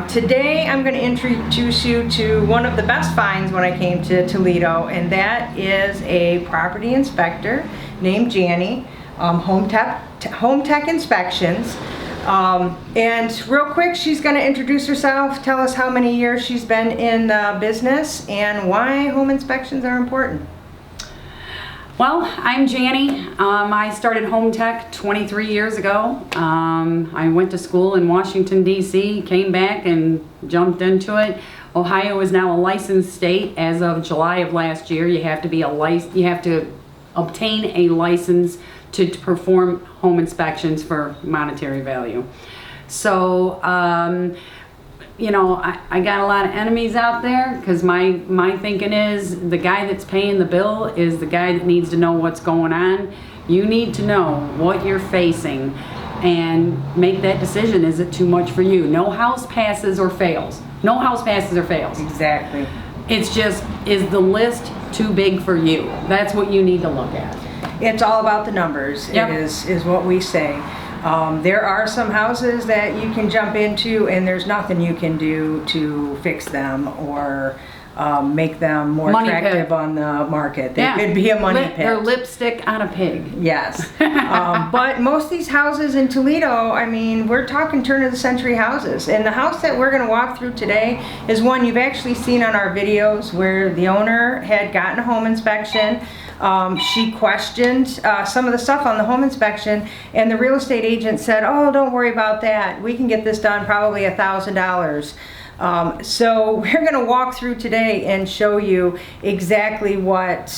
Today I'm going to introduce you to one of the best finds when I came to Toledo, and that is a property inspector named Janny, Home Tech Inspections. And real quick, she's going to introduce herself, tell us how many years she's been in the business and why home inspections are important. Well, I'm Janny. I started Home Tech 23 years ago. I went to school in Washington, D.C., came back and jumped into it. Ohio is now a licensed state as of July of last year. You have to obtain a license to perform home inspections for monetary value. So, you know, I got a lot of enemies out there because my thinking is the guy that's paying the bill is the guy that needs to know what's going on. You need to know what you're facing and make that decision. Is it too much for you? No house passes or fails. No house passes or fails. Exactly. It's just, is the list too big for you? That's what you need to look at. It's all about the numbers. Yep. is what we say. There are some houses that you can jump into and there's nothing you can do to fix them or make them more attractive on the market. They could be a money pit. They're lipstick on a pig. Yes. But most of these houses in Toledo, I mean, we're talking turn of the century houses. And the house that we're going to walk through today is one you've actually seen on our videos where the owner had gotten a home inspection. She questioned some of the stuff on the home inspection, and the real estate agent said, "Oh, don't worry about that. We can get this done probably $1,000." So we're going to walk through today and show you exactly what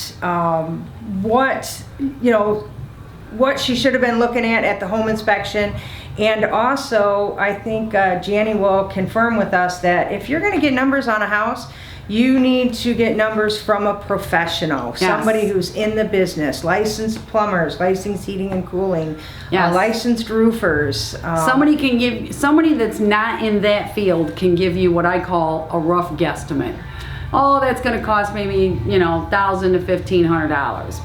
she should have been looking at the home inspection. And also, I think Janny will confirm with us that if you're going to get numbers on a house, you need to get numbers from a professional, somebody who's in the business, licensed plumbers, licensed heating and cooling, licensed roofers. Somebody that's not in that field can give you what I call a rough guesstimate. Oh, that's going to cost maybe, $1,000 to $1,500.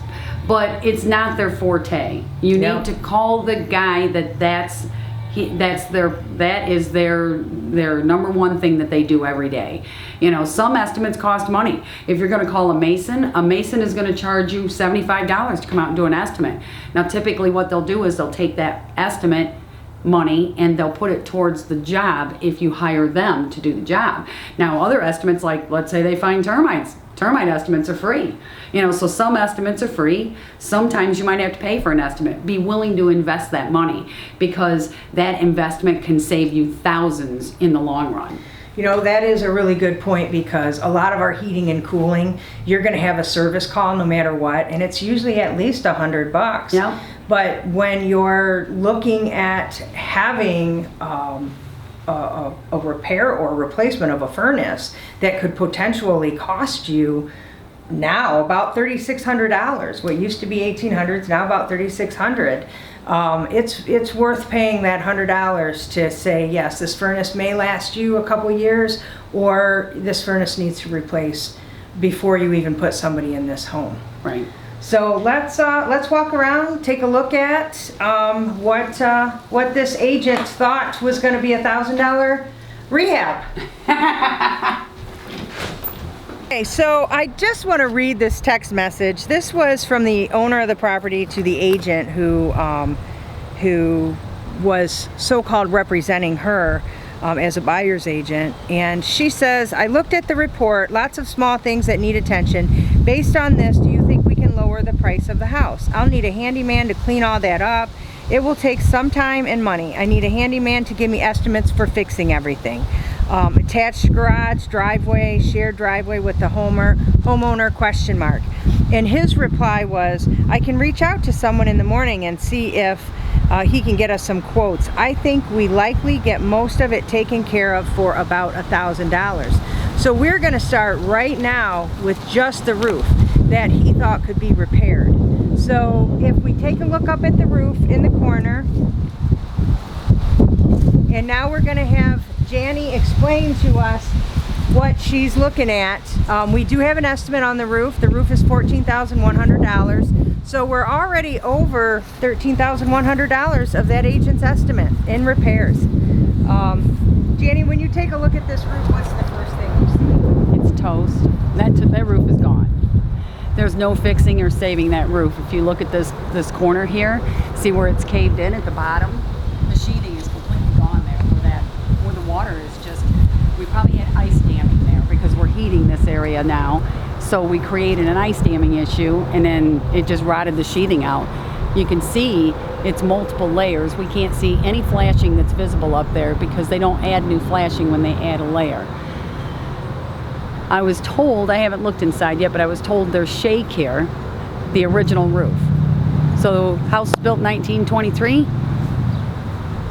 But it's not their forte. You need to call the guy that is their number one thing that they do every day. Some estimates cost money. If you're going to call a mason is going to charge you $75 to come out and do an estimate. Now, typically what they'll do is they'll take that estimate money and they'll put it towards the job if you hire them to do the job. Now, other estimates, like let's say they find termites. Termite estimates are free. So some estimates are free. Sometimes you might have to pay for an estimate. Be willing to invest that money because that investment can save you thousands in the long run. That is a really good point because a lot of our heating and cooling, you're going to have a service call no matter what, and it's usually at least $100. Yeah. But when you're looking at having a repair or replacement of a furnace that could potentially cost you now about $3,600. What used to be $1,800 is now about $3,600. It's worth paying that $100 to say, yes, this furnace may last you a couple years, or this furnace needs to replace before you even put somebody in this home. Right. So let's walk around, take a look at what this agent thought was going to be $1,000 rehab. Okay, so I just want to read this text message. This was from the owner of the property to the agent who was so-called representing her as a buyer's agent. And she says, "I looked at the report, lots of small things that need attention. Based on this, do you think we can lower the price of the house? I'll need a handyman to clean all that up. It will take some time and money. I need a handyman to give me estimates for fixing everything. Attached garage, driveway, shared driveway with the homeowner, question mark." And his reply was, "I can reach out to someone in the morning and see if he can get us some quotes. I think we likely get most of it taken care of for about $1,000. So we're going to start right now with just the roof that he thought could be repaired. So if we take a look up at the roof in the corner, and now we're going to have Janny explain to us what she's looking at. We do have an estimate on the roof. The roof is $14,100. So we're already over $13,100 of that agent's estimate in repairs. Janny, when you take a look at this roof, what's the first thing you see? It's toast. That roof is gone. There's no fixing or saving that roof. If you look at this corner here, see where it's caved in at the bottom? The sheathing is completely gone there where the water is just, we probably had ice damming there because we're heating this area now. So we created an ice damming issue and then it just rotted the sheathing out. You can see it's multiple layers. We can't see any flashing that's visible up there because they don't add new flashing when they add a layer. I was told, I haven't looked inside yet, but I was told there's shake here, the original roof. So house was built in 1923.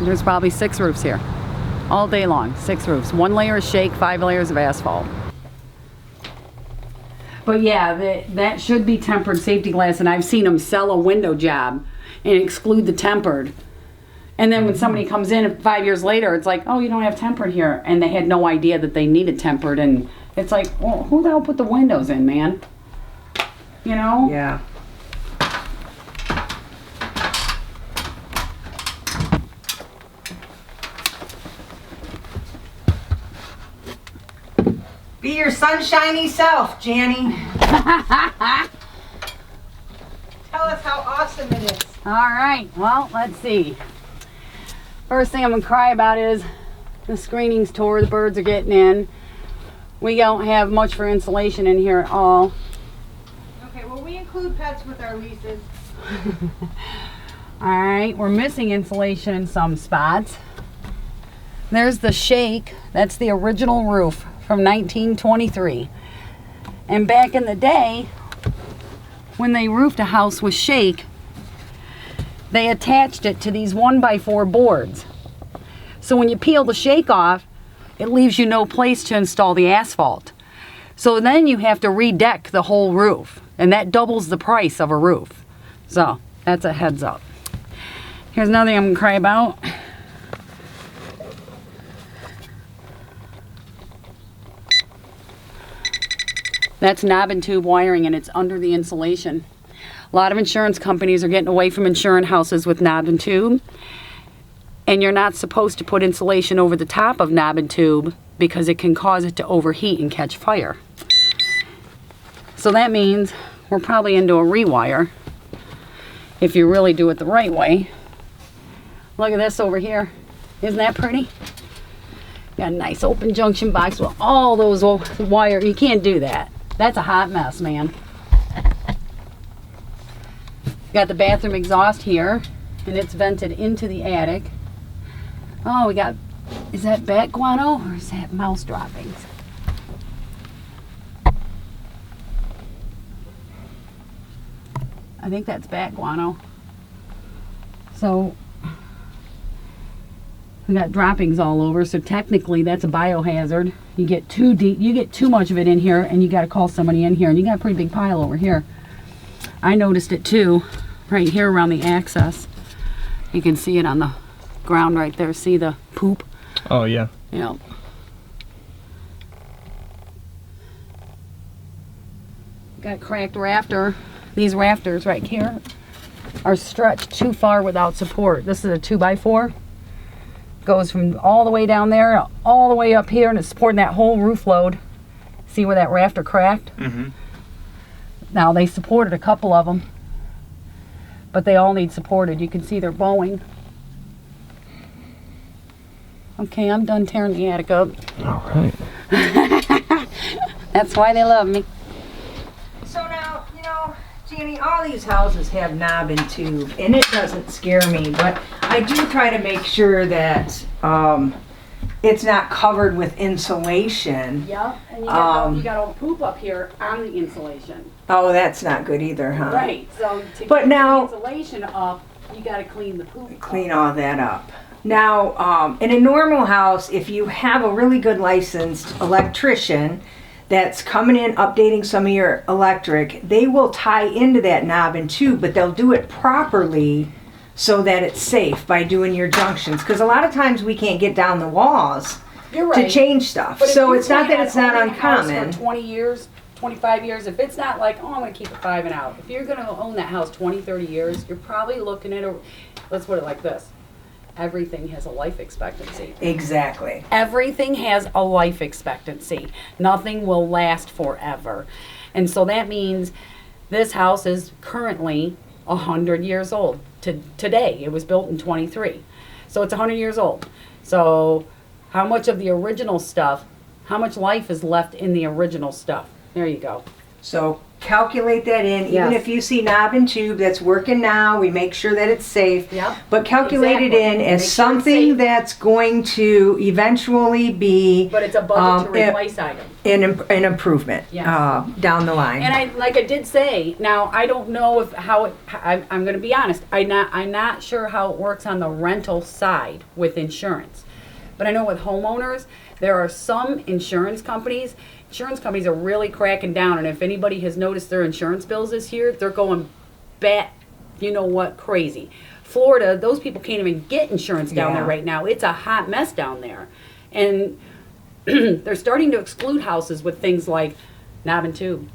There's probably 6 roofs here. All day long, 6 roofs. 1 layer of shake, 5 layers of asphalt. But yeah, that should be tempered safety glass, and I've seen them sell a window job and exclude the tempered. And then when somebody comes in 5 years later, it's like, oh, you don't have tempered here. And they had no idea that they needed tempered. And it's like, well, who the hell put the windows in, man? You know? Yeah. Be your sunshiny self, Janny. Tell us how awesome it is. All right, well, let's see. First thing I'm gonna cry about is the screening's tore, the birds are getting in. We don't have much for insulation in here at all. Okay, well, we include pets with our leases. All right, we're missing insulation in some spots. There's the shake, that's the original roof from 1923. And back in the day, when they roofed a house with shake, they attached it to these 1x4 boards. So when you peel the shake off, it leaves you no place to install the asphalt. So then you have to redeck the whole roof, and that doubles the price of a roof. So that's a heads up. Here's another thing I'm gonna cry about. That's knob and tube wiring, and it's under the insulation. A lot of insurance companies are getting away from insuring houses with knob and tube. And you're not supposed to put insulation over the top of knob and tube because it can cause it to overheat and catch fire. So that means we're probably into a rewire if you really do it the right way. Look at this over here. Isn't that pretty? Got a nice open junction box with all those wire. You can't do that. That's a hot mess, man. Got the bathroom exhaust here, and it's vented into the attic. Oh, we got, is that bat guano or is that mouse droppings? I think that's bat guano. So we got droppings all over, so technically that's a biohazard. You get too deep, you get too much of it in here, and you got to call somebody in here, and you got a pretty big pile over here. I noticed it too, right here around the access. You can see it on the ground right there. See the poop? Oh yeah. Yeah. Got cracked rafter. These rafters right here are stretched too far without support. This is a 2x4. Goes from all the way down there, all the way up here, and it's supporting that whole roof load. See where that rafter cracked? Mm-hmm. Now they supported a couple of them, but they all need supported. You can see they're bowing. Okay, I'm done tearing the attic up. All right. That's why they love me. So now, you know, Janny, all these houses have knob and tube, and it doesn't scare me, but I do try to make sure that it's not covered with insulation. Yep, and you got all the poop up here on the insulation. Oh, that's not good either, huh? Right, so to But get now- the insulation up, you got to clean the poop Clean up. all that up. Now, in a normal house, if you have a really good licensed electrician that's coming in, updating some of your electric, they will tie into that knob and tube, but they'll do it properly so that it's safe by doing your junctions. Because a lot of times we can't get down the walls You're right. to change stuff. But if So you're it's not that planning it's on not owning a house uncommon. For 20 years, 25 years, if it's not like, oh, I'm going to keep it 5 and out. If you're going to own that house 20, 30 years, you're probably looking at let's put it like this. everything has a life expectancy. Exactly. Everything has a life expectancy. Nothing will last forever. And so that means this house is currently 100 years old. Today, it was built in 23. So it's 100 years old. So how much of the original stuff, how much life is left in the original stuff? There you go. So calculate that in. Even Yes. if you see knob and tube that's working now, we make sure that it's safe. Yep. But calculate Exactly. it in Make as sure it's something safe. that's going to eventually be But it's a budget to replace item. an improvement Yes. down the line. And I did say, now I don't know if I'm going to be honest. I'm not sure how it works on the rental side with insurance, but I know with homeowners there are some insurance companies. Insurance companies are really cracking down, and if anybody has noticed their insurance bills this year, they're going bat, you know what, crazy. Florida, those people can't even get insurance down there Yeah. right now. It's a hot mess down there, and they're starting to exclude houses with things like knob and tube,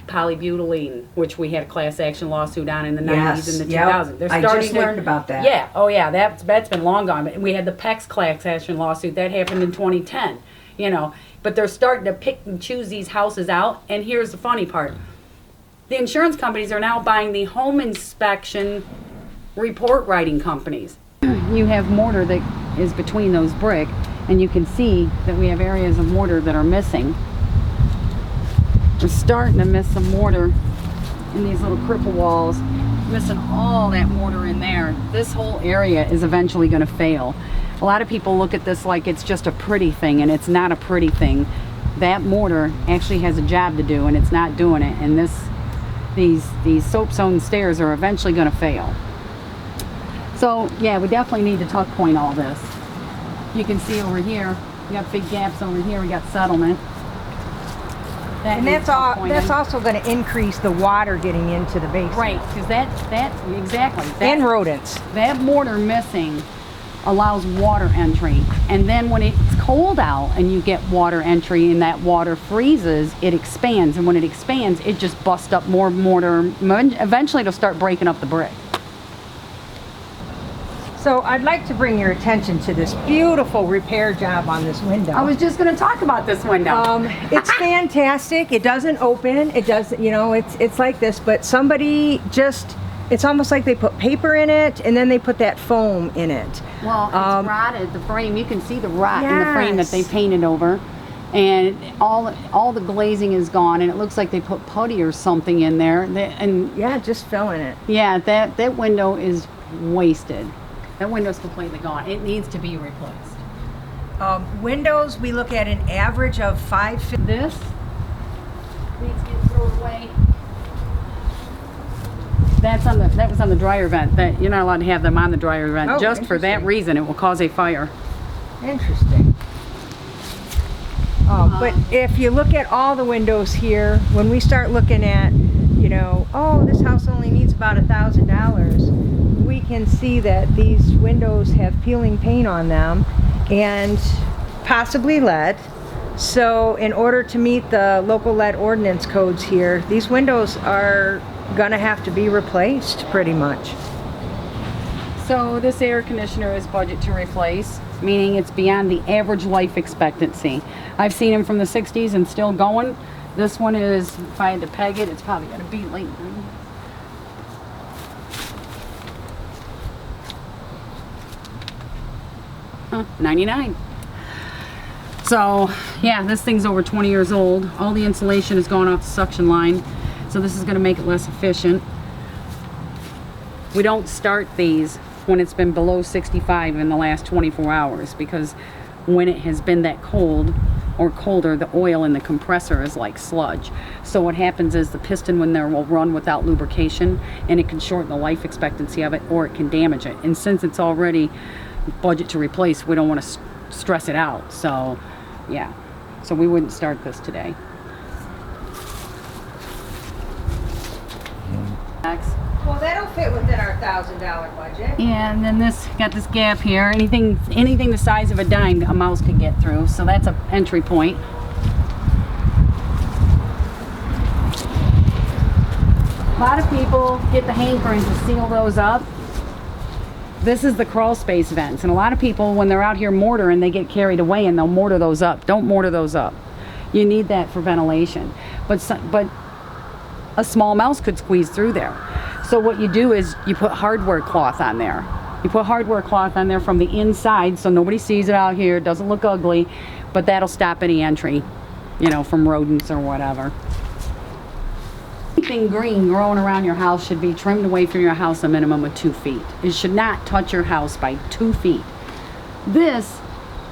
polybutylene, which we had a class action lawsuit on in the 90s and the 2000s. They're I starting just to, learned about that. Yeah, oh yeah, that's been long gone. But we had the PEX class action lawsuit that happened in 2010. You know, but they're starting to pick and choose these houses out. And here's the funny part: the insurance companies are now buying the home inspection report writing companies. You have mortar that is between those brick, and you can see that we have areas of mortar that are missing. We're starting to miss some mortar in these little cripple walls, missing all that mortar in there. This whole area is eventually going to fail. A lot of people look at this like it's just a pretty thing, and it's not a pretty thing. That mortar actually has a job to do, and it's not doing it. And these soapstone stairs are eventually going to fail. So yeah, we definitely need to tuck point all this. You can see over here, we got big gaps over here. We got settlement. And that's also going to increase the water getting into the basement. Right, because that exactly. And rodents. That mortar missing allows water entry, and then when it's cold out and you get water entry and that water freezes, it expands, and when it expands, it just busts up more mortar. Eventually it'll start breaking up the brick. So I'd like to bring your attention to this beautiful repair job on this window. I was just going to talk about this window. It's fantastic. It doesn't open. It doesn't, you know, it's like this, but somebody just, it's almost like they put paper in it and then they put that foam in it. Well, it's rotted, the frame. You can see the rot in the frame that they Yes. painted over. And all the glazing is gone, and it looks like they put putty or something in there. And Yeah, just fill in it. yeah, that window is wasted. That window's completely gone. It needs to be replaced. Windows, we look at an average of 5. This needs to get thrown away. That was on the dryer vent. That you're not allowed to have them on the dryer vent. Oh, Just for that interesting. reason, it will cause a fire. Interesting. But if you look at all the windows here, when we start looking at, you know, oh, this house only needs about $1,000, we can see that these windows have peeling paint on them and possibly lead. So in order to meet the local lead ordinance codes here, these windows are gonna have to be replaced pretty much. So this air conditioner is budget to replace, meaning it's beyond the average life expectancy. I've seen them from the 60s and still going. This one is, if I had to peg it, it's probably gonna be late. 99. So yeah, this thing's over 20 years old. All the insulation has gone off the suction line, so this is going to make it less efficient. We don't start these when it's been below 65 in the last 24 hours, because when it has been that cold or colder, the oil in the compressor is like sludge. So what happens is the piston in there will run without lubrication, and it can shorten the life expectancy of it, or it can damage it. And since it's already budget to replace, we don't want to stress it out. So yeah, so we wouldn't start this today. Next. Well, that'll fit within our $1,000 budget. Yeah, and then this got this gap here. Anything the size of a dime a mouse can get through, so that's an entry point. A lot of people get the hankering to seal those up. This is the crawl space vents, and a lot of people, when they're out here mortaring, they get carried away and they'll mortar those up. Don't mortar those up. You need that for ventilation. But a small mouse could squeeze through there. So what you do is you put hardware cloth on there. You put hardware cloth on there from the inside so nobody sees it out here. It doesn't look ugly, but that'll stop any entry, you know, from rodents or whatever. Anything green growing around your house should be trimmed away from your house a minimum of 2 feet. It should not touch your house by 2 feet. This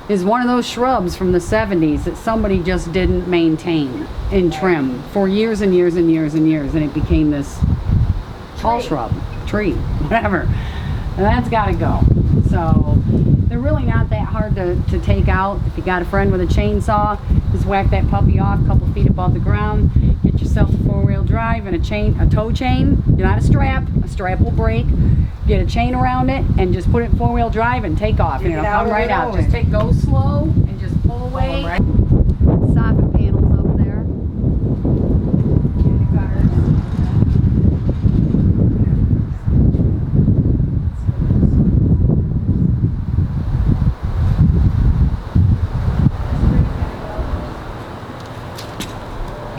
is one of those shrubs from the 70s that somebody just didn't maintain and trim for years and years and years and years, and it became this tall shrub, tree, whatever. And that's got to go. So they're really not that hard to take out. If you got a friend with a chainsaw, just whack that puppy off a couple feet above the ground. Get yourself a 4-wheel drive and a tow chain. Not a strap. A strap will break. Get a chain around it and just put it in 4-wheel drive and take off, and it'll come right out. Just go slow and just pull away. Soffit panels up there.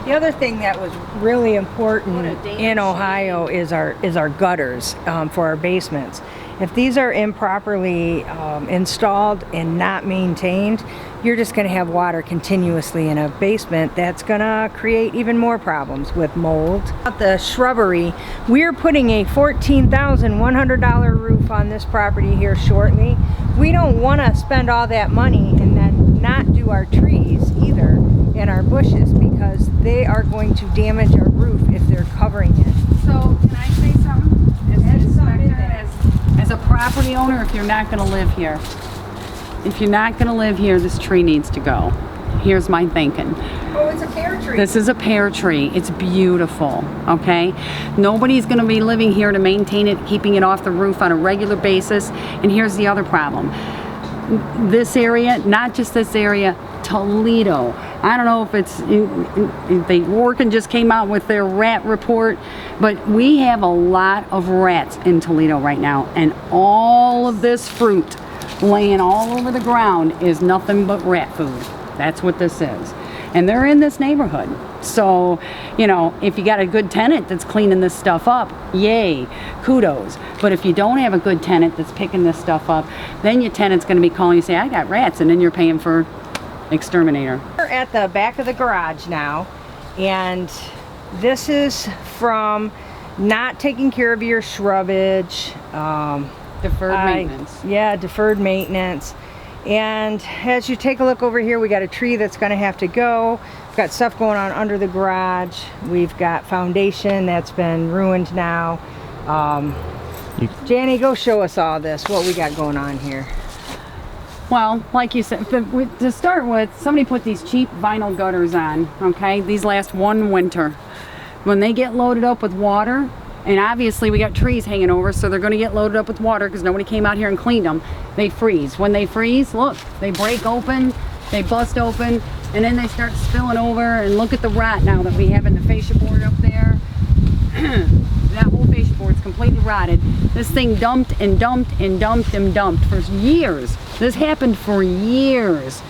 The other thing that was really important in Ohio is our gutters for our basements. If these are improperly installed and not maintained, you're just going to have water continuously in a basement. That's going to create even more problems with mold. The shrubbery, we're putting a $14,100 roof on this property here shortly. We don't want to spend all that money and then not do our trees either and our bushes, because they are going to damage our roof if they're covering it. So can I say something? As a property owner, if you're not going to live here, this tree needs to go. Here's my thinking. Oh, it's a pear tree. This is a pear tree. It's beautiful, okay? Nobody's going to be living here to maintain it, keeping it off the roof on a regular basis. And here's the other problem. This area, not just this area, Toledo. I don't know if it's, they Orkin just came out with their rat report, but we have a lot of rats in Toledo right now, and all of this fruit laying all over the ground is nothing but rat food. That's what this is. And they're in this neighborhood. So, you know, if you got a good tenant that's cleaning this stuff up, yay, kudos. But if you don't have a good tenant that's picking this stuff up, then your tenant's going to be calling you and say, I got rats, and then you're paying for exterminator. We're at the back of the garage now, and this is from not taking care of your shrubbage. Deferred maintenance. Yeah, deferred maintenance. And as you take a look over here, we got a tree that's going to have to go. We've got stuff going on under the garage. We've got foundation that's been ruined now. Janny, go show us all this, what we got going on here. Well, like you said, to start with, somebody put these cheap vinyl gutters on, okay? These last one winter. When they get loaded up with water, and obviously we got trees hanging over, so they're going to get loaded up with water because nobody came out here and cleaned them. They freeze. When they freeze, look, they break open, they bust open, and then they start spilling over. And look at the rot now that we have in the fascia board up there. That whole fascia board's completely rotted. This thing dumped and dumped and dumped and dumped for years. This happened for years.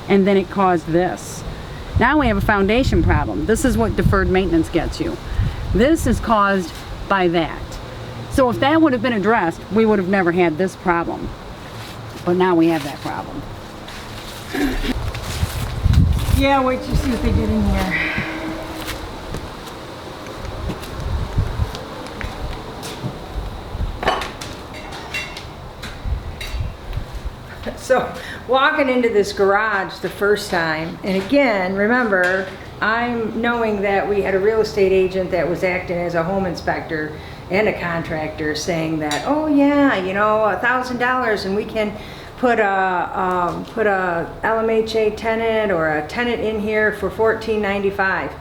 And then it caused this. Now we have a foundation problem. This is what deferred maintenance gets you. This is caused by that. So if that would have been addressed, we would have never had this problem. But now we have that problem. Yeah, wait till you see what they did in here. So walking into this garage the first time, and again, remember, I'm knowing that we had a real estate agent that was acting as a home inspector and a contractor, saying that, oh yeah, you know, $1,000 and we can put a LMHA tenant or a tenant in here for $1,495,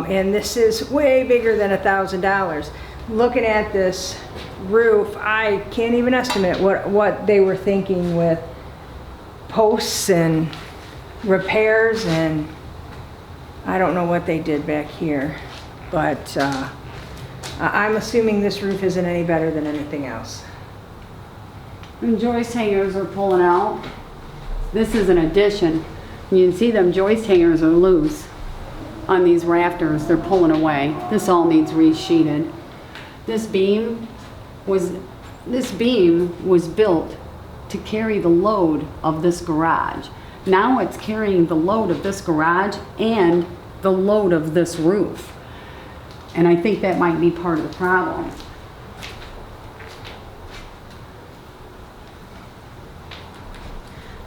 and this is way bigger than $1,000. Looking at this roof, I can't even estimate what they were thinking with posts and repairs, and I don't know what they did back here, but I'm assuming this roof isn't any better than anything else. And joist hangers are pulling out. This is an addition. You can see them joist hangers are loose on these rafters. They're pulling away. This all needs resheeted. This beam was built to carry the load of this garage. Now it's carrying the load of this garage and the load of this roof. And I think that might be part of the problem.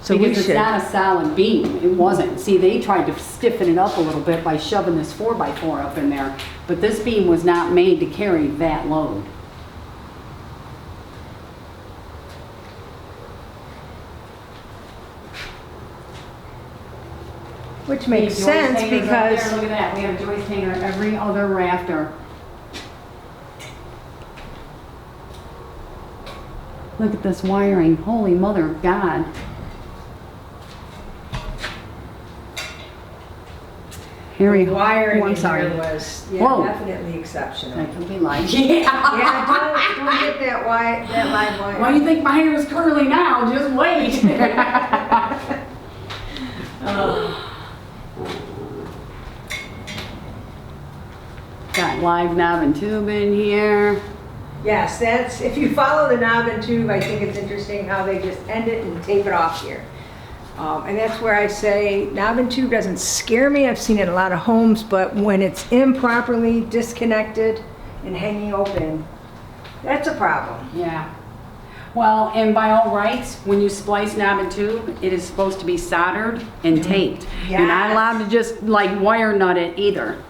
So because it's not a solid beam. It wasn't. See, they tried to stiffen it up a little bit by shoving this 4x4 up in there. But this beam was not made to carry that load. Which makes sense because look at that. We have a joist hanger every other rafter. Look at this wiring. Holy mother of God. Harry, wiring I'm sorry. here was Whoa. definitely exceptional. That could be like, Yeah, don't get that live wire. Why do you think my hair is curly now? Just wait. Got live knob and tube in here. Yes, that's, if you follow the knob and tube, I think it's interesting how they just end it and tape it off here. And that's where I say knob and tube doesn't scare me. I've seen it in a lot of homes, but when it's improperly disconnected and hanging open, that's a problem. Yeah. Well, and by all rights, when you splice knob and tube, it is supposed to be soldered and taped. You're not Yes. allowed to just like wire nut it either.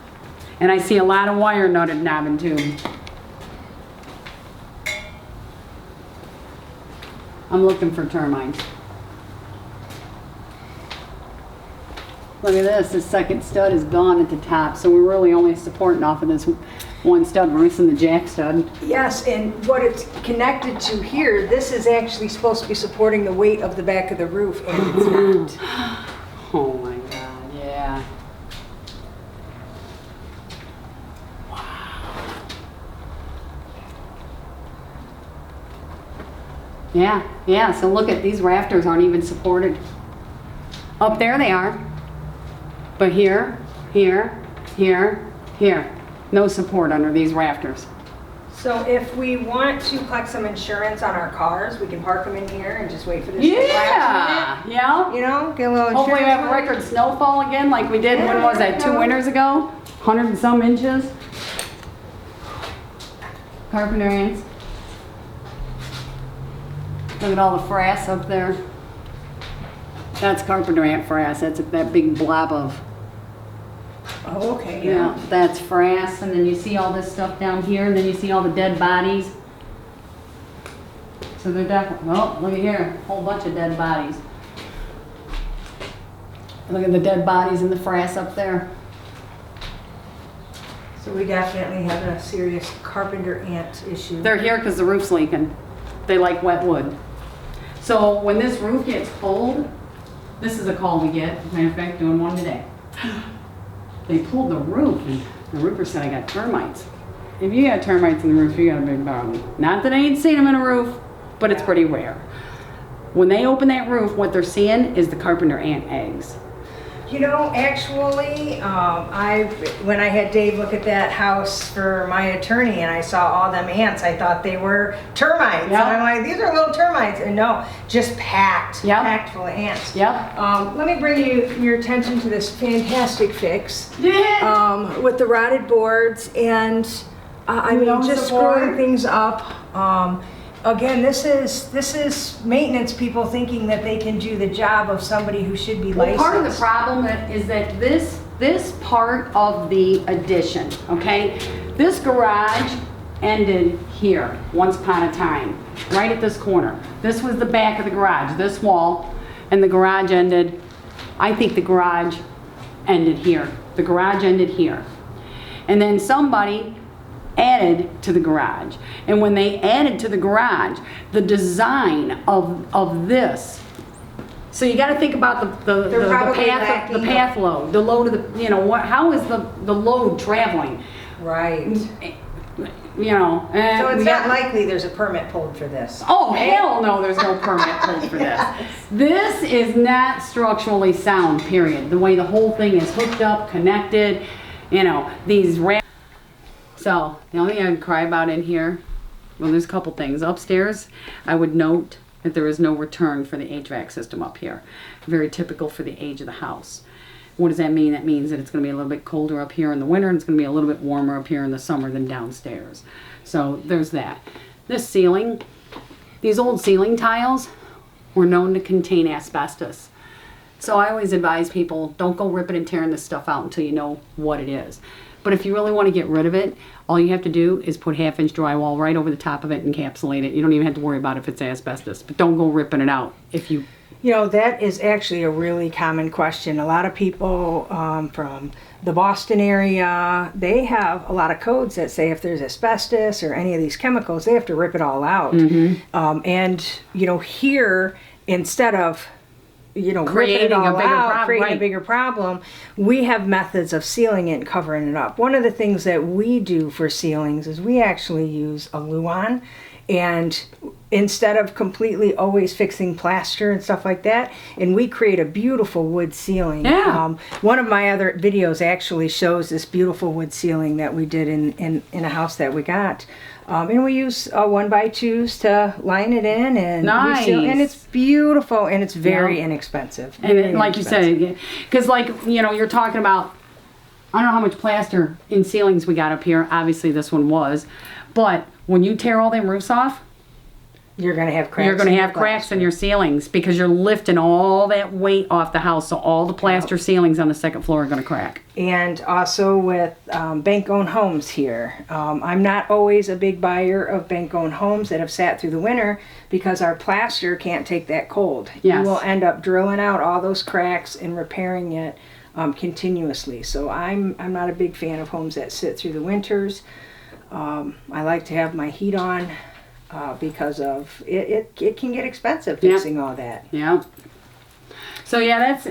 And I see a lot of wire nutted knob and tube. I'm looking for termites. Look at this, the second stud is gone at the top, so we're really only supporting off of this one stud. We're missing the jack stud. Yes, and what it's connected to here, this is actually supposed to be supporting the weight of the back of the roof, and it's not. Oh my God, yeah. Yeah, so look at these rafters aren't even supported. Up there they are. But here, here, here, here. No support under these rafters. So if we want to collect some insurance on our cars, we can park them in here and just wait for this to collapse. Yeah. You know, get a little insurance. Hopefully we have a money. record snowfall again like we did, when was that, 2 winters ago? 100 and some inches. Carpenter ants. Look at all the frass up there. That's carpenter ant frass. That's that big blob of. Oh, okay. Yeah, that's frass, and then you see all this stuff down here, and then you see all the dead bodies. So they're definitely, oh, look at here, a whole bunch of dead bodies. Look at the dead bodies and the frass up there. So we definitely have a serious carpenter ant issue. They're here because the roof's leaking. They like wet wood. So when this roof gets cold, this is a call we get. Matter of fact, doing one today. They pulled the roof, and the roofer said, I got termites. If you got termites in the roof, you got a big problem. Not that I ain't seen them in a roof, but it's pretty rare. When they open that roof, what they're seeing is the carpenter ant eggs. You know, actually, when I had Dave look at that house for my attorney and I saw all them ants, I thought they were termites. Yep. And I'm like, these are little termites. And no, just packed, Yep. packed full of ants. Yep. Let me bring your attention to this fantastic fix Yeah. with the rotted boards and I mean, No just support. screwing things up. Again, this is maintenance people thinking that they can do the job of somebody who should be Well, licensed. part of the problem is that this part of the addition, okay? This garage ended here once upon a time, right at this corner. This was the back of the garage, this wall, and the garage ended, I think the garage ended here. The garage ended here. And then somebody added to the garage. And when they added to the garage, the design of this, so you got to think about the path load, the load of the, you know, how is the load traveling? Right. you know. And So it's we not got- likely there's a permit pulled for this. Oh, hell no, there's no permit pulled for this. This is not structurally sound, period. The way the whole thing is hooked up, connected, you know, these So, the only thing I'd cry about in here, well, there's a couple things. Upstairs, I would note that there is no return for the HVAC system up here. Very typical for the age of the house. What does that mean? That means that it's going to be a little bit colder up here in the winter and it's going to be a little bit warmer up here in the summer than downstairs. So there's that. This ceiling, these old ceiling tiles were known to contain asbestos. So I always advise people, don't go ripping and tearing this stuff out until you know what it is. But if you really want to get rid of it, all you have to do is put 1/2-inch drywall right over the top of it and encapsulate it. You don't even have to worry about if it's asbestos. But don't go ripping it out if you... You know, that is actually a really common question. A lot of people from the Boston area, they have a lot of codes that say if there's asbestos or any of these chemicals, they have to rip it all out. And, you know, here, instead of, you know, ripping it all out, creating a bigger problem, we have methods of sealing it and covering it up. One of the things that we do for ceilings is we actually use a luan, and instead of completely always fixing plaster and stuff like that, and we create a beautiful wood ceiling. Yeah. One of my other videos actually shows this beautiful wood ceiling that we did in a house that we got. And we use 1x2s to line it in, and Nice. and it's beautiful, and it's very inexpensive. And like you said, because like, you know, you're talking about, I don't know how much plaster in ceilings we got up here. Obviously this one was. But when you tear all them roofs off, you're going to have cracks. you're going to have cracks in your ceilings because you're lifting all that weight off the house. So all the plaster ceilings on the second floor are going to crack. And also with bank-owned homes here. I'm not always a big buyer of bank-owned homes that have sat through the winter because our plaster can't take that cold. Yes. You will end up drilling out all those cracks and repairing it continuously. So I'm not a big fan of homes that sit through the winters. I like to have my heat on because of it can get expensive fixing all that. Yeah. So yeah, that's,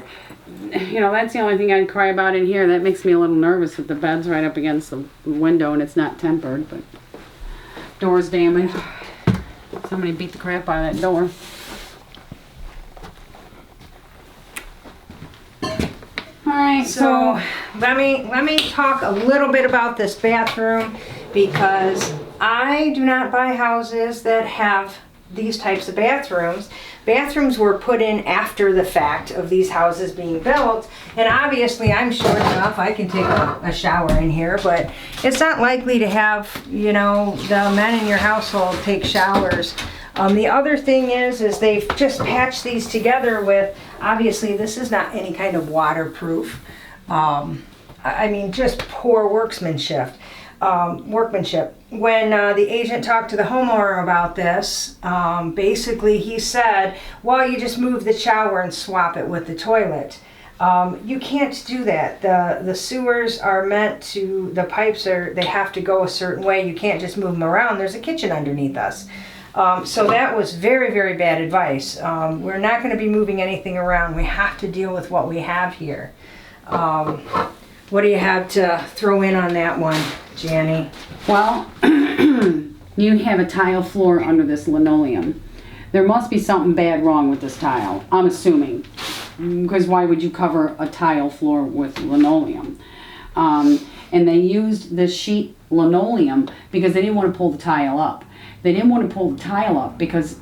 you know, that's the only thing I'd cry about in here. That makes me a little nervous that the bed's right up against the window and it's not tempered, but door's damaged. Somebody beat the crap out of that door. Alright, So let me talk a little bit about this bathroom, because I do not buy houses that have these types of bathrooms. Bathrooms were put in after the fact of these houses being built, and obviously I'm short enough I can take a shower in here, but it's not likely to have, you know, the men in your household take showers. The other thing is they've just patched these together with, obviously this is not any kind of waterproof. I mean, just poor workmanship. When the agent talked to the homeowner about this, basically he said, well, you just move the shower and swap it with the toilet. You can't do that. The sewers are meant to, the pipes they have to go a certain way. You can't just move them around. There's a kitchen underneath us. So that was very, very bad advice. We're not going to be moving anything around. We have to deal with what we have here. What do you have to throw in on that one, Janny? well, you have a tile floor under this linoleum. There must be something bad wrong with this tile, I'm assuming. Because why would you cover a tile floor with linoleum? And they used this sheet linoleum because they didn't want to pull the tile up. They didn't want to pull the tile up because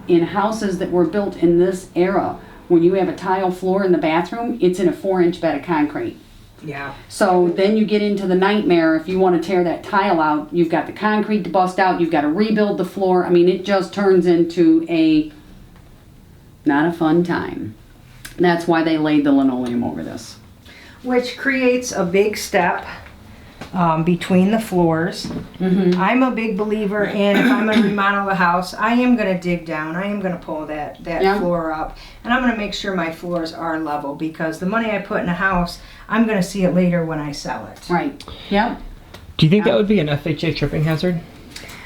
in houses that were built in this era, when you have a tile floor in the bathroom, it's in a 4-inch bed of concrete. Yeah. So then you get into the nightmare. If you want to tear that tile out, you've got the concrete to bust out, you've got to rebuild the floor. I mean, it just turns into not a fun time. That's why they laid the linoleum over this. Which creates a big step between the floors. I'm a big believer in, if I'm going to remodel a house, I am going to dig down. I am going to pull that floor up. And I'm going to make sure my floors are level, because the money I put in a house, I'm going to see it later when I sell it. Right. Yep. Do you think that would be an FHA tripping hazard?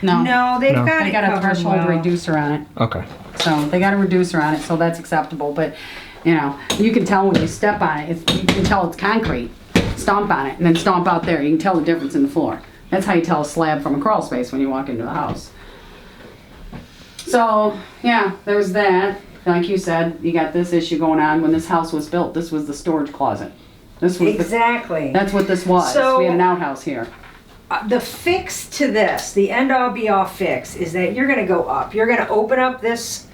No. No, they've got They it got a covered threshold well. reducer on it. Okay. So they got a reducer on it, so that's acceptable. But, you know, you can tell when you step on it, you can tell it's concrete. Stomp on it and then stomp out there. You can tell the difference in the floor. That's how you tell a slab from a crawl space when you walk into the house. So, yeah, there's that. Like you said, you got this issue going on. When this house was built, this was the storage closet. This was Exactly. that's what this was. So- We had an outhouse here. The fix to this, the end-all be-all fix, is that you're going to go up. You're going to open up this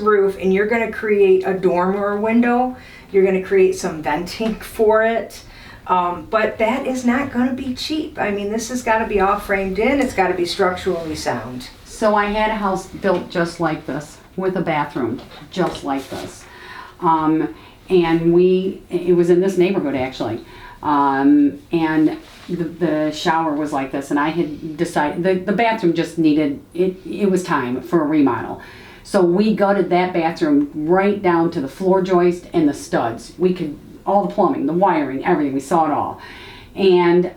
roof, and you're going to create a dormer window. You're going to create some venting for it. But that is not going to be cheap. I mean, this has got to be all framed in. It's got to be structurally sound. So I had a house built just like this, with a bathroom, just like this. And it was in this neighborhood actually. And the shower was like this, and I had decided, the bathroom just needed, it was time for a remodel. So we gutted that bathroom right down to the floor joist and the studs. We could, all the plumbing, the wiring, everything, we saw it all. And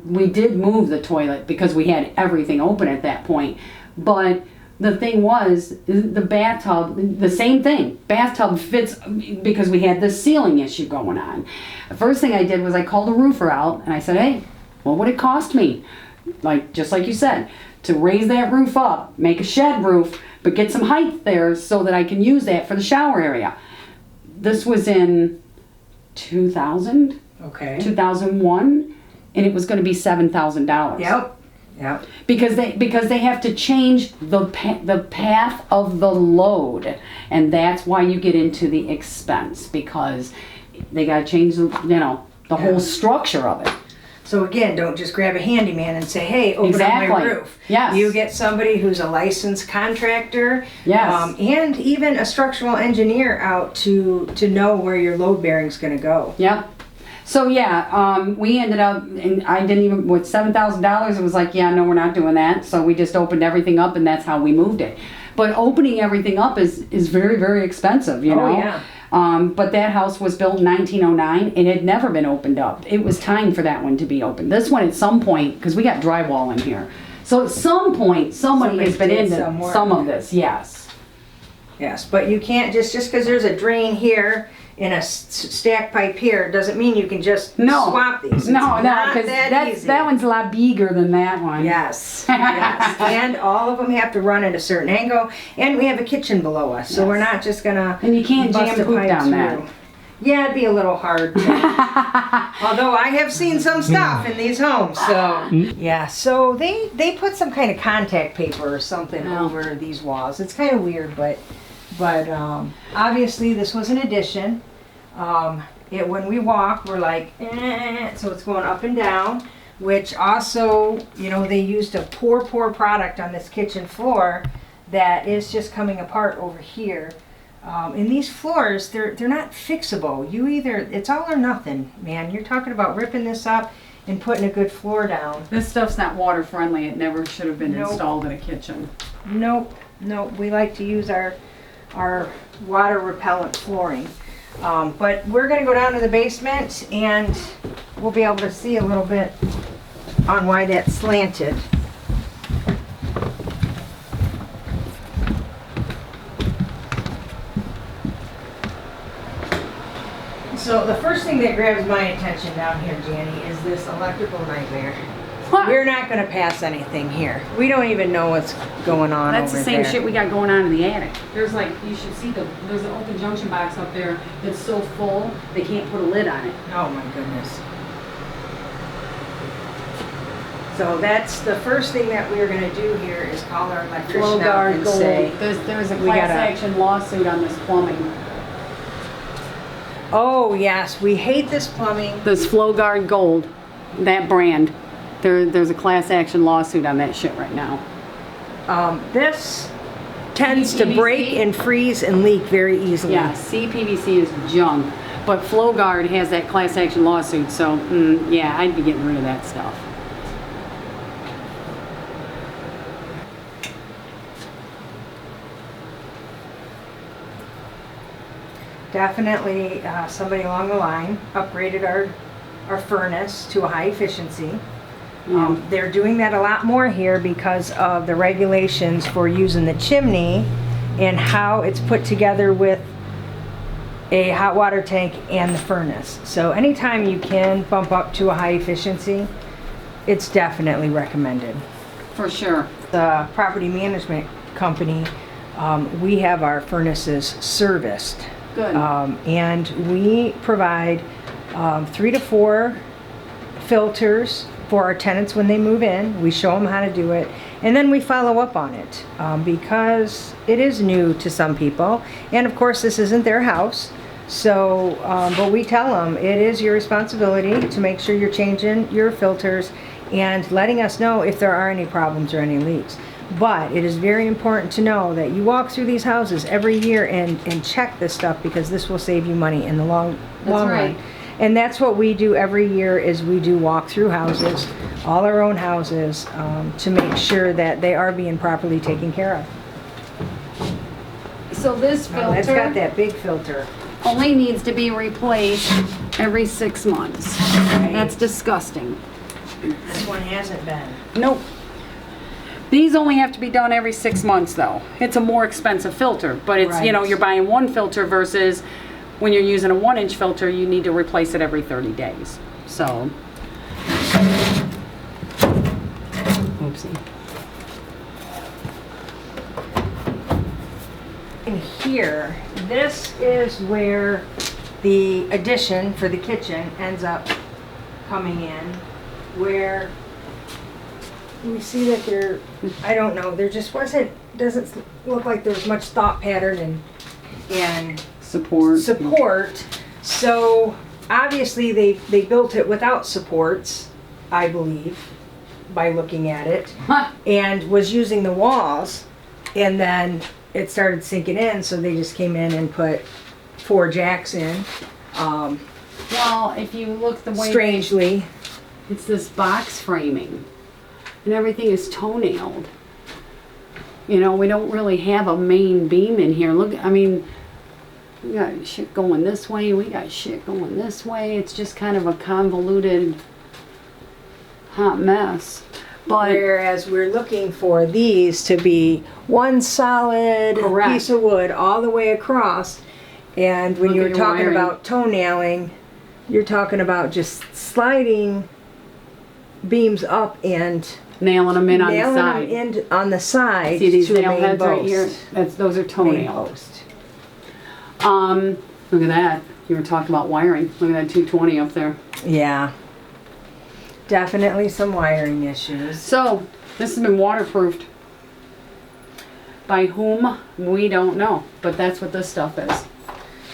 we did move the toilet because we had everything open at that point. But the thing was, the bathtub, the same thing. Bathtub fits because we had this ceiling issue going on. The first thing I did was I called a roofer out and I said, hey, what would it cost me? Just like you said, to raise that roof up, make a shed roof, but get some height there so that I can use that for the shower area. This was in 2000, Okay. 2001, and it was going to be $7,000. Yep. Because they have to change the path of the load, and that's why you get into the expense, because they got to change the whole structure of it. So again, don't just grab a handyman and say, hey, open Exactly. up my roof. Yes. You get somebody who's a licensed contractor. Yes. And even a structural engineer out to know where your load bearing's going to go. Yep. So yeah, we ended up, and I didn't even, with $7,000, it was like, yeah, no, we're not doing that. So we just opened everything up, and that's how we moved it. But opening everything up is very, very expensive, you know? Oh, yeah. But that house was built in 1909, and it had never been opened up. It was time for that one to be opened. This one, at some point, because we got drywall in here. So at some point, somebody has been did into some work. some of this, yes. Yes, but you can't just because there's a drain here and a stack pipe here doesn't mean you can just swap these. It's No, not because easy. that one's a lot bigger than that one. Yes, yes. And all of them have to run at a certain angle, and we have a kitchen below us, so Yes. we're not just gonna. And you can't bust jam a poop pipe down through. that. Yeah, it'd be a little hard. Although I have seen some stuff in these homes, so yeah. So they put some kind of contact paper or something over these walls. It's kind of weird, but obviously this was an addition. When we walk, we're like, so it's going up and down, which also, they used a poor product on this kitchen floor that is just coming apart over here. And these floors, they're not fixable. It's all or nothing, man. You're talking about ripping this up and putting a good floor down. This stuff's not water friendly. It never should have been Nope. installed in a kitchen. Nope. We like to use our water repellent flooring. But we're going to go down to the basement, and we'll be able to see a little bit on why that's slanted. So the first thing that grabs my attention down here, Janny, is this electrical nightmare. We're not going to pass anything here. We don't even know what's going on That's over the same there. shit we got going on in the attic. There's you should see there's an open junction box up there that's so full they can't put a lid on it. Oh my goodness. So that's the first thing that we're going to do here is call our electrician out Flowguard and Gold. say, There's a we class gotta- action lawsuit on this plumbing. oh yes, we hate this plumbing. This Flowguard Gold, that brand. There's a class action lawsuit on that shit right now. This tends to PVC? break and freeze and leak very easily. Yeah, CPVC is junk, but Flowguard has that class action lawsuit, so yeah, I'd be getting rid of that stuff. Definitely somebody along the line upgraded our furnace to a high efficiency. They're doing that a lot more here because of the regulations for using the chimney and how it's put together with a hot water tank and the furnace. So anytime you can bump up to a high efficiency, it's definitely recommended. For sure. The property management company, we have our furnaces serviced. Good. And we provide 3 to 4 filters for our tenants when they move in. We show them how to do it, and then we follow up on it because it is new to some people. And of course, this isn't their house. So, but we tell them it is your responsibility to make sure you're changing your filters and letting us know if there are any problems or any leaks. But it is very important to know that you walk through these houses every year and check this stuff, because this will save you money in the long right. run. And that's what we do every year, is we do walk through houses, all our own houses, to make sure that they are being properly taken care of. So this Well, it's filter got that big filter. only needs to be replaced every 6 months. That's disgusting. This one hasn't been. Nope. These only have to be done every 6 months though. It's a more expensive filter, but it's, you know, Right. you're buying one filter versus when you're using a 1-inch filter, you need to replace it every 30 days. So, oopsie. In here, this is where the addition for the kitchen ends up coming in, where we see that there, I don't know, there just doesn't look like there's much thought pattern and support. So obviously they built it without supports, I believe, by looking at it, and was using the walls, and then it started sinking in, so they just came in and put 4 jacks in. Well, if you look the way Strangely. it's this box framing, and everything is toe-nailed. You know, we don't really have a main beam in here. Look, I mean, we got shit going this way, we got shit going this way. It's just kind of a convoluted hot mess. But Whereas we're looking for these to be one solid Correct. piece of wood all the way across. And when Look you at were your talking wiring. about toe-nailing, you're talking about just sliding beams up and nailing them in on the nailing side. them in on the side See these to a nail main heads right post. here? Those are Main toenails. post. Look at that. You were talking about wiring. Look at that 220 up there. Yeah. Definitely some wiring issues. So, this has been waterproofed. By whom? We don't know. But that's what this stuff is.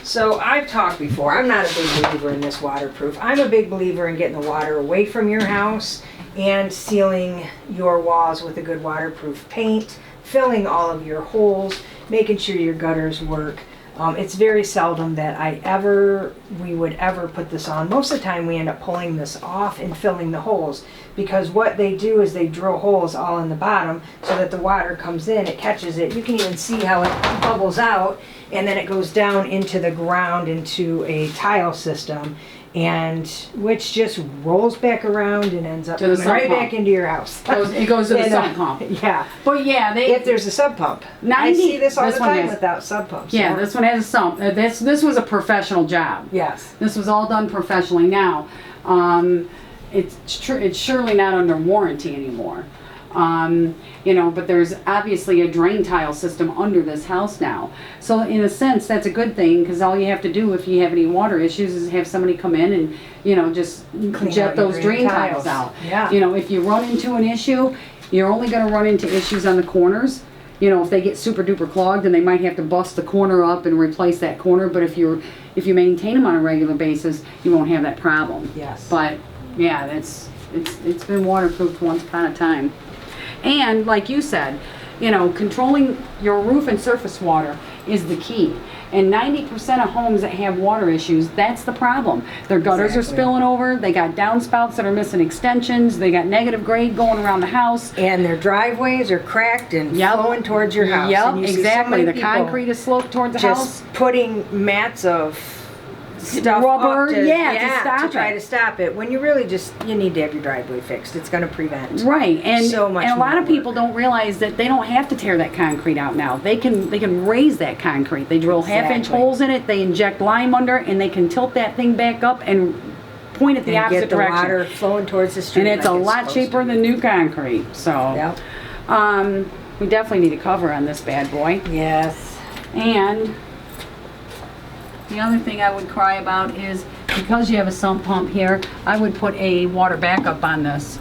So I've talked before, I'm not a big believer in this waterproof. I'm a big believer in getting the water away from your house and sealing your walls with a good waterproof paint, filling all of your holes, making sure your gutters work. It's very seldom that we would ever put this on. Most of the time we end up pulling this off and filling the holes, because what they do is they drill holes all in the bottom so that the water comes in, it catches it. You can even see how it bubbles out, and then it goes down into the ground into a tile system, and which just rolls back around and ends up To the coming right sump pump. back into your house. It goes to the And, sump pump. Yeah. But yeah, If there's a sub pump. I 90 see this all this the one time is. without sub pumps. Yeah, this one has a sump. This was a professional job. Yes. This was all done professionally. Now, it's surely not under warranty anymore. You know, but there's obviously a drain tile system under this house now. So in a sense, that's a good thing, because all you have to do if you have any water issues is have somebody come in and, you know, just Clean jet out your those drain tiles tiles. out. Yeah. You know, if you run into an issue, you're only going to run into issues on the corners. You know, if they get super duper clogged, then they might have to bust the corner up and replace that corner. But if you maintain them on a regular basis, you won't have that problem. Yes. But yeah, it's been waterproofed once upon a time. And like you said, you know, controlling your roof and surface water is the key. And 90% of homes that have water issues, that's the problem. Their gutters are Exactly. spilling over, they got downspouts that are missing extensions, they got negative grade going around the house. And their driveways are cracked and Yep. flowing towards your house. Yep, And you see so exactly. many The people concrete is sloped towards the house. just putting mats of stuff Rubber, up to, yeah, to stop try it. to stop it. When you really you need to have your driveway fixed. It's going to prevent. Right, and So much and a lot more of people work. don't realize that they don't have to tear that concrete out now. They can raise that concrete. They drill half-inch Exactly. holes in it. They inject lime under, and they can tilt that thing back up and point it the And opposite get the direction. water flowing towards the street. And it's a like lot supposed cheaper to. than new concrete, so. Yep. We definitely need a cover on this bad boy. Yes. And the other thing I would cry about is, because you have a sump pump here, I would put a water backup on this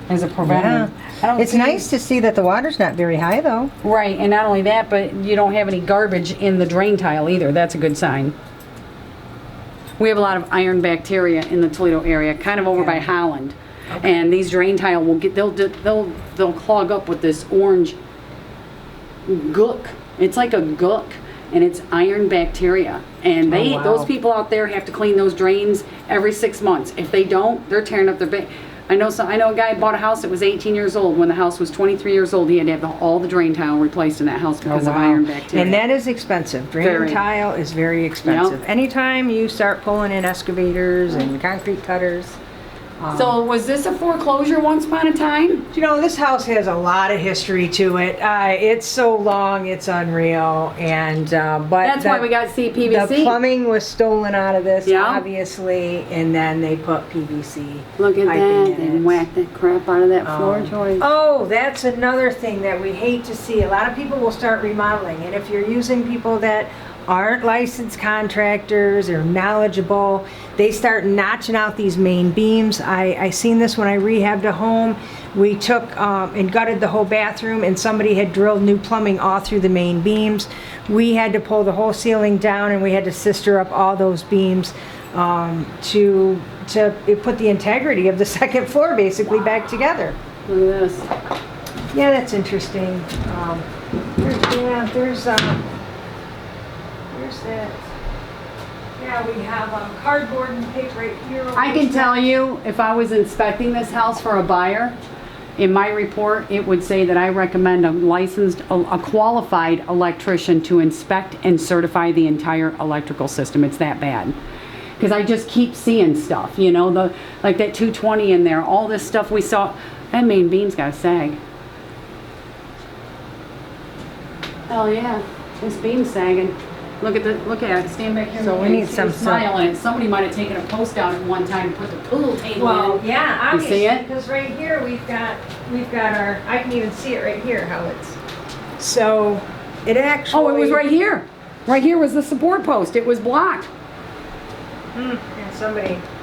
as a preventative. I don't It's see- nice to see that the water's not very high though. Right, and not only that, but you don't have any garbage in the drain tile either. That's a good sign. We have a lot of iron bacteria in the Toledo area, kind of over by Holland. And these drain tile will get, they'll clog up with this orange gook. It's like a gook, and it's iron bacteria. And they, wow. those people out there have to clean those drains every 6 months. If they don't, they're tearing up their I know a guy bought a house that was 18 years old. When the house was 23 years old, he had to have all the drain tile replaced in that house because of iron bacteria. And that is expensive. Drain Very. tile is very expensive. Anytime you start pulling in excavators and concrete cutters. So was this a foreclosure once upon a time? You know, this house has a lot of history to it. It's so long, it's unreal. And but That's why we got CPVC. The plumbing was stolen out of this, Yeah. obviously, and then they put PVC. Look at piping that. in They it. whacked the crap out of that floor joist. Oh, that's another thing that we hate to see. A lot of people will start remodeling, and if you're using people that aren't licensed contractors or knowledgeable, they start notching out these main beams. I seen this when I rehabbed a home. We took and gutted the whole bathroom, and somebody had drilled new plumbing all through the main beams. We had to pull the whole ceiling down, and we had to sister up all those beams to put the integrity of the second floor basically back together. Look at this. Yeah, that's interesting. There's that. Yeah, we have cardboard and paper right here. I can tell you, if I was inspecting this house for a buyer, in my report, it would say that I recommend a licensed, a qualified electrician to inspect and certify the entire electrical system. It's that bad. Because I just keep seeing stuff, you know, like that 220 in there, all this stuff we saw. That main beam's got a sag. Hell yeah, this beam's sagging. Look at it, stand back here. So we need some smile in it. Somebody might have taken a post down at one time and put the pool table Well, in. yeah, You see obviously, it? because right here we've got our. I can even see it right here how it's. So it actually. Oh, it was right here. Right here was the support post. It was blocked. And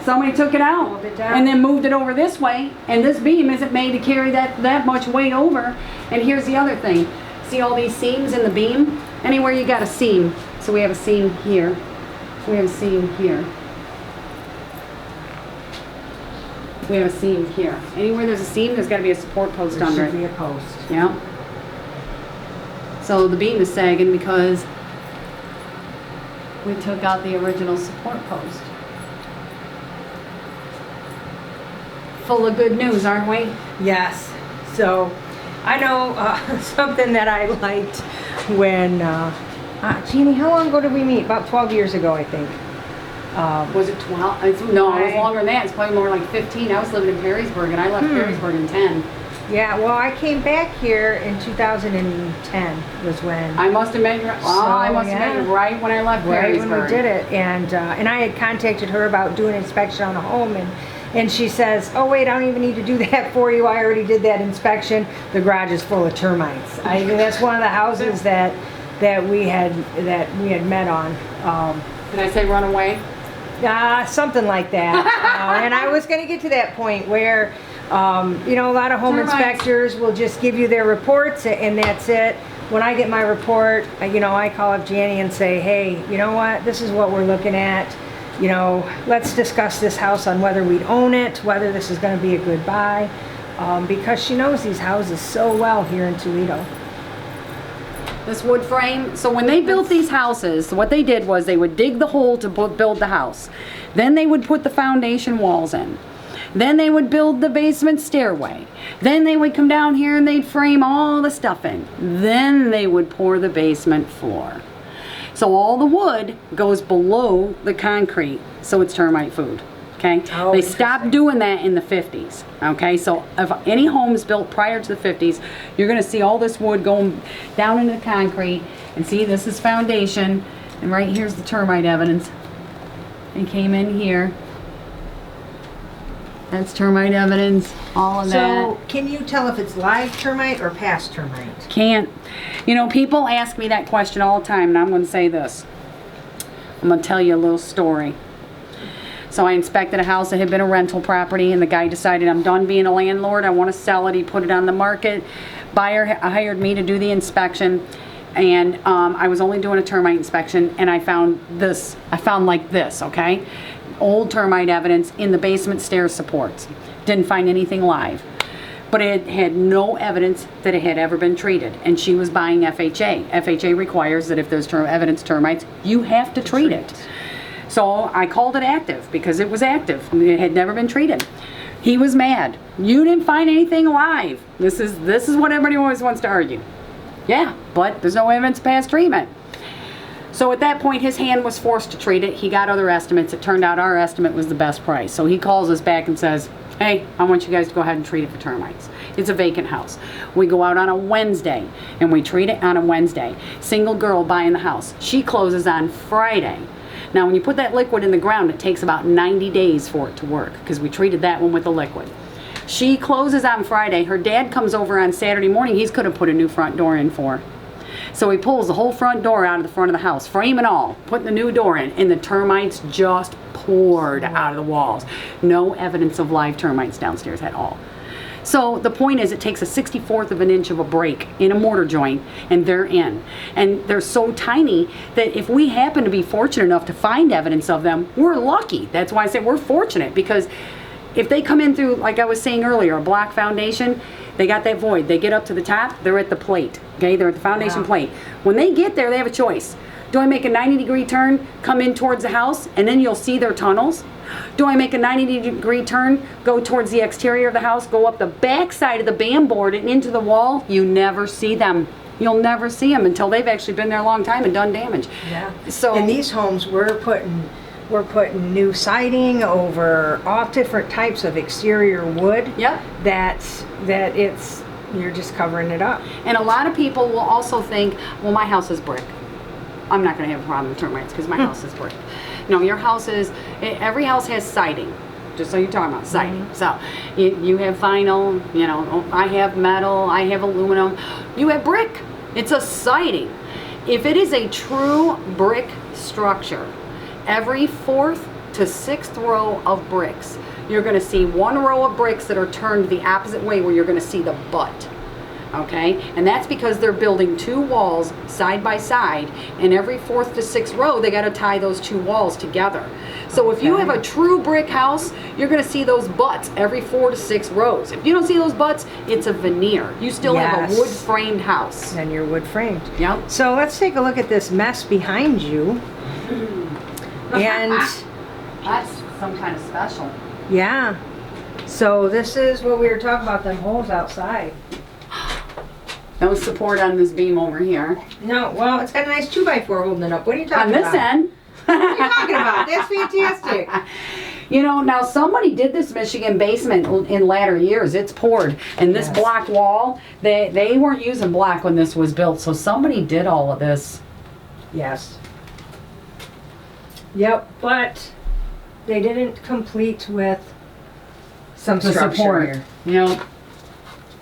Somebody took it out Moved it down. and then moved it over this way. And this beam isn't made to carry that much weight over. And here's the other thing. See all these seams in the beam? Anywhere you got a seam. So we have a seam here. We have a seam here. We have a seam here. Anywhere there's a seam, there's got to be a support post There under should be it. a post. Yeah. So the beam is sagging because we took out the original support post. Full of good news, aren't we? Yes. So I know something that I liked when. Jeannie, how long ago did we meet? About 12 years ago, I think. Was it 12? No, it was longer than that. It's probably more like 15. I was living in Perrysburg, and I left Perrysburg in 10. Yeah, well, I came back here in 2010 was when. I must have met you. I must have met yeah. you right when I left Right Perrysburg. when we did it, and I had contacted her about doing an inspection on the home, and she says, "Oh wait, I don't even need to do that for you. I already did that inspection. The garage is full of termites." That's one of the houses that we had met on. Did I say run away? Something like that. And I was going to get to that point where, a lot of home Termites. inspectors will just give you their reports and that's it. When I get my report, I call up Janny and say, hey, you know what? This is what we're looking at. Let's discuss this house on whether we'd own it, whether this is going to be a good buy, because she knows these houses so well here in Toledo. This wood frame. So when they built these houses, what they did was they would dig the hole to build the house. Then they would put the foundation walls in. Then they would build the basement stairway. Then they would come down here and they'd frame all the stuff in. Then they would pour the basement floor. So all the wood goes below the concrete, so it's termite food. Okay? Oh, They stopped doing that in the 50s. Okay? So if any home is built prior to the 50s, you're going to see all this wood going down into the concrete. And see, this is foundation. And right here's the termite evidence. It came in here. That's termite evidence, all of that. So, can you tell if it's live termite or past termite? Can't. You know, people ask me that question all the time, and I'm going to say this. I'm going to tell you a little story. So I inspected a house that had been a rental property, and the guy decided, I'm done being a landlord, I want to sell it. He put it on the market. Buyer hired me to do the inspection, and I was only doing a termite inspection, and I found this. I found like this, okay? Old termite evidence in the basement stairs supports. Didn't find anything live. But it had no evidence that it had ever been treated. And she was buying FHA. FHA requires that if there's evidence termites, you have to treat it. So I called it active because it was active. It had never been treated. He was mad. You didn't find anything alive. This is what everybody always wants to argue. Yeah, but there's no evidence of past treatment. So at that point, his hand was forced to treat it. He got other estimates. It turned out our estimate was the best price. So he calls us back and says, hey, I want you guys to go ahead and treat it for termites. It's a vacant house. We go out on a Wednesday and we treat it on a Wednesday. Single girl buying the house. She closes on Friday. Now when you put that liquid in the ground, it takes about 90 days for it to work because we treated that one with the liquid. She closes on Friday. Her dad comes over on Saturday morning. He's going to put a new front door in for her. So he pulls the whole front door out of the front of the house, frame and all, putting the new door in, and the termites just poured out of the walls. No evidence of live termites downstairs at all. So the point is, it takes a 64th of an inch of a break in a mortar joint, and they're in. And they're so tiny that if we happen to be fortunate enough to find evidence of them, we're lucky. That's why I say we're fortunate, because if they come in through, like I was saying earlier, a block foundation, they got that void. They get up to the top, they're at the plate. Okay, they're at the foundation plate. When they get there, they have a choice. Do I make a 90-degree turn, come in towards the house, and then you'll see their tunnels? Do I make a 90-degree turn, go towards the exterior of the house, go up the back side of the band board and into the wall? You never see them. You'll never see them until they've actually been there a long time and done damage. Yeah. So in these homes, we're putting new siding over all different types of exterior wood. Yep. You're just covering it up. And a lot of people will also think, well, my house is brick. I'm not going to have a problem with termites because my house is brick. No, your house is, every house has siding. Just so you're talking about siding. So you have vinyl, you know, I have metal, I have aluminum. You have brick. It's a siding. If it is a true brick structure, every 4th to 6th row of bricks, you're going to see one row of bricks that are turned the opposite way where you're going to see the butt. Okay? And that's because they're building 2 walls side by side, and every 4th to 6th row they got to tie those 2 walls together. So if you have a true brick house, you're going to see those butts every 4 to 6 rows. If you don't see those butts, it's a veneer. You still have a wood framed house. And you're wood framed. Yep. So let's take a look at this mess behind you. And that's some kind of special. yeah. So this is what we were talking about, them holes outside. No support on this beam over here. No, well, it's got a nice 2x4 holding it up. What are you talking On about? this end. What are you talking about? That's fantastic. You know, now somebody did this Michigan basement in latter years. It's poured. And this block wall, they weren't using block when this was built. So somebody did all of this. Yes. Yep, but they didn't complete with some The structure support. here. You know,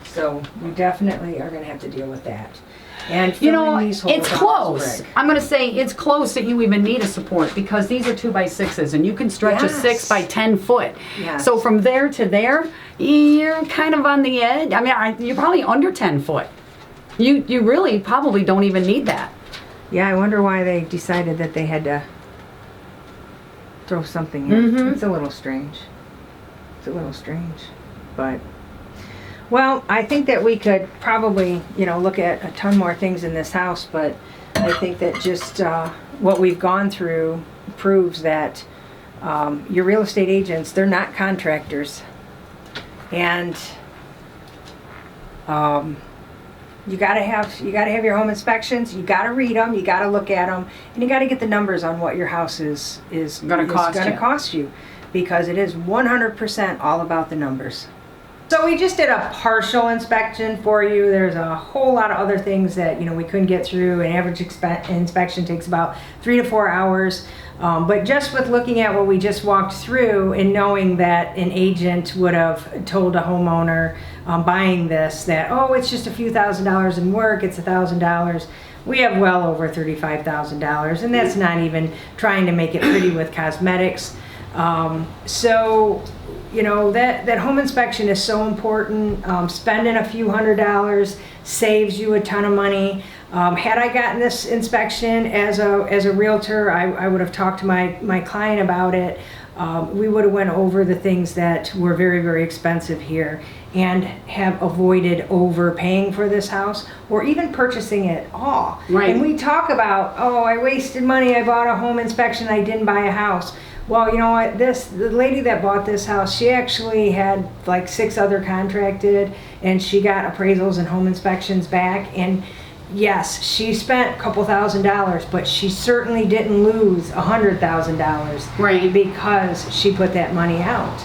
So we definitely are going to have to deal with that. And you know, filling these holes it's out close. with brick. I'm going to say it's close that you even need a support because these are 2x6s and you can stretch a 6 by 10 foot. Yes. So from there to there, you're kind of on the edge. I mean, you're probably under 10 foot. You really probably don't even need that. Yeah, I wonder why they decided that they had to throw something in. It's a little strange. It's a little strange. But, well, I think that we could probably, you know, look at a ton more things in this house, but I think that just what we've gone through proves that your real estate agents, they're not contractors. And you gotta have your home inspections. You gotta read them. You gotta look at them, and you gotta get the numbers on what your house is Gonna cost you. because it is 100% all about the numbers. So we just did a partial inspection for you. There's a whole lot of other things that, you know, we couldn't get through. An average inspection takes about 3 to 4 hours. But just with looking at what we just walked through and knowing that an agent would have told a homeowner buying this that, oh, it's just a few $1,000s in work, it's $1,000. We have well over $35,000, and that's not even trying to make it pretty with cosmetics. So, you know, that home inspection is so important. Spending a few $100s saves you a ton of money. Had I gotten this inspection as a realtor, I would have talked to my client about it. We would have went over the things that were very, very expensive here and have avoided overpaying for this house or even purchasing it all. Right. And we talk about, oh, I wasted money, I bought a home inspection, I didn't buy a house. Well, you know what, the lady that bought this house, she actually had like 6 other contracted, and she got appraisals and home inspections back, and yes, she spent a couple $1,000s, but she certainly didn't lose $100,000. Right. Because she put that money out.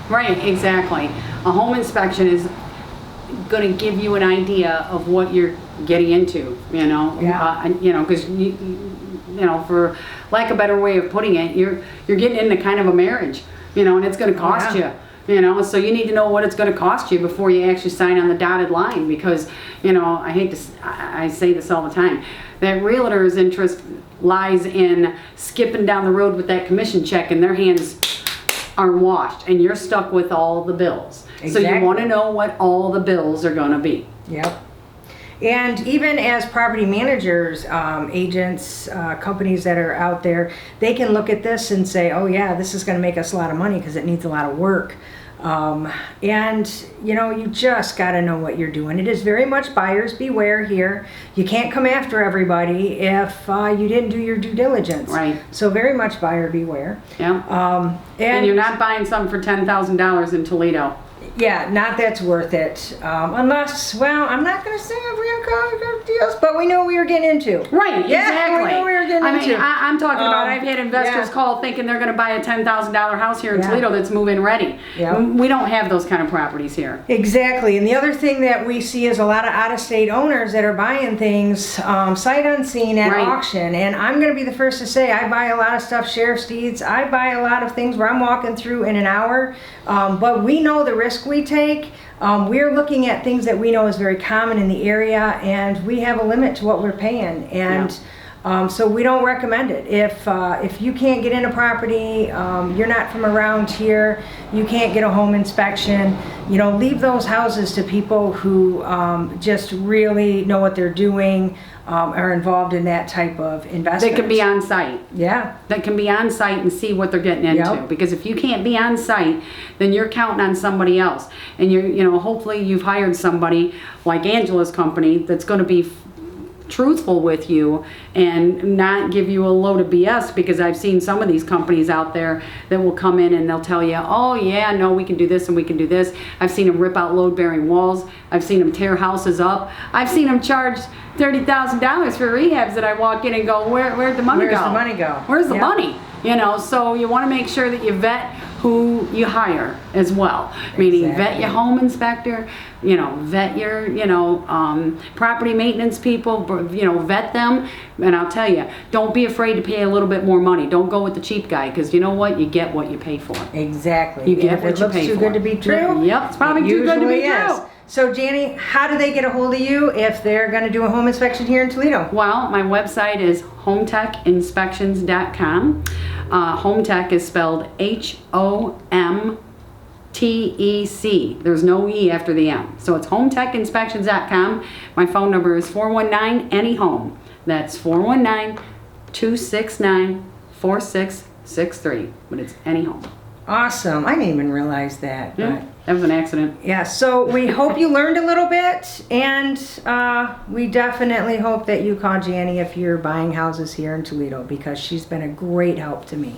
Right, exactly. A home inspection is going to give you an idea of what you're getting into, you know. Yeah. You know, because you know, for lack of a better way of putting it, you're getting into kind of a marriage, you know, and it's going to cost you. You know, so you need to know what it's going to cost you before you actually sign on the dotted line, because, you know, I say this all the time, that realtor's interest lies in skipping down the road with that commission check and their hands are washed and you're stuck with all the bills. So you want to know what all the bills are going to be. Yep. And even as property managers, agents, companies that are out there, they can look at this and say, oh yeah, this is going to make us a lot of money because it needs a lot of work. And you know, you just got to know what you're doing. It is very much buyers beware here. You can't come after everybody if you didn't do your due diligence. Right. So very much buyer beware. Yeah. And you're not buying something for $10,000 in Toledo. Yeah, not that's worth it. Unless, well, I'm not going to say if we have deals, but we know what we were getting into. Right, Yeah, exactly. we know what we were getting into. I'm talking about, I've had investors yeah. call thinking they're going to buy a $10,000 house here in Yeah. Toledo that's move-in ready. Yeah. We don't have those kind of properties here. Exactly. And the other thing that we see is a lot of out-of-state owners that are buying things sight unseen at Right. auction. And I'm going to be the first to say I buy a lot of stuff, sheriff's deeds. I buy a lot of things where I'm walking through in an hour. But we know the risk we take. We're looking at things that we know is very common in the area, and we have a limit to what we're paying. And so we don't recommend it. If you can't get in a property, you're not from around here, you can't get a home inspection, you know, leave those houses to people who just really know what they're doing, are involved in that type of investment. They can be on site. Yeah. That can be on site and see what they're getting into. Yep. Because if you can't be on site, then you're counting on somebody else. And you know, hopefully you've hired somebody like Angela's company that's going to be truthful with you and not give you a load of BS, because I've seen some of these companies out there that will come in and they'll tell you, oh yeah, no, we can do this and we can do this. I've seen them rip out load-bearing walls. I've seen them tear houses up. I've seen them charge $30,000 for rehabs that I walk in and go, where'd the money go? Where's the money go? Where's the Yep. money? You know, so you want to make sure that you vet who you hire as well. Meaning vet Exactly. your home inspector, you know, vet your, you know, property maintenance people, you know, vet them. And I'll tell you, don't be afraid to pay a little bit more money. Don't go with the cheap guy, because you know what? You get what you pay for. Exactly. You get And if what it you looks pay too for. good to be true. Yep, it's probably it too good to be usually is. true. So Janie, how do they get a hold of you if they're going to do a home inspection here in Toledo? Well, my website is hometechinspections.com. Hometech is spelled HOMTEC. There's no E after the M. So it's hometechinspections.com. My phone number is 419-ANY-HOME. That's 419-269-4663. But it's any home. Awesome. I didn't even realize that. Yeah, that was an accident. Yeah, so we hope you learned a little bit, and we definitely hope that you call Janie if you're buying houses here in Toledo, because she's been a great help to me.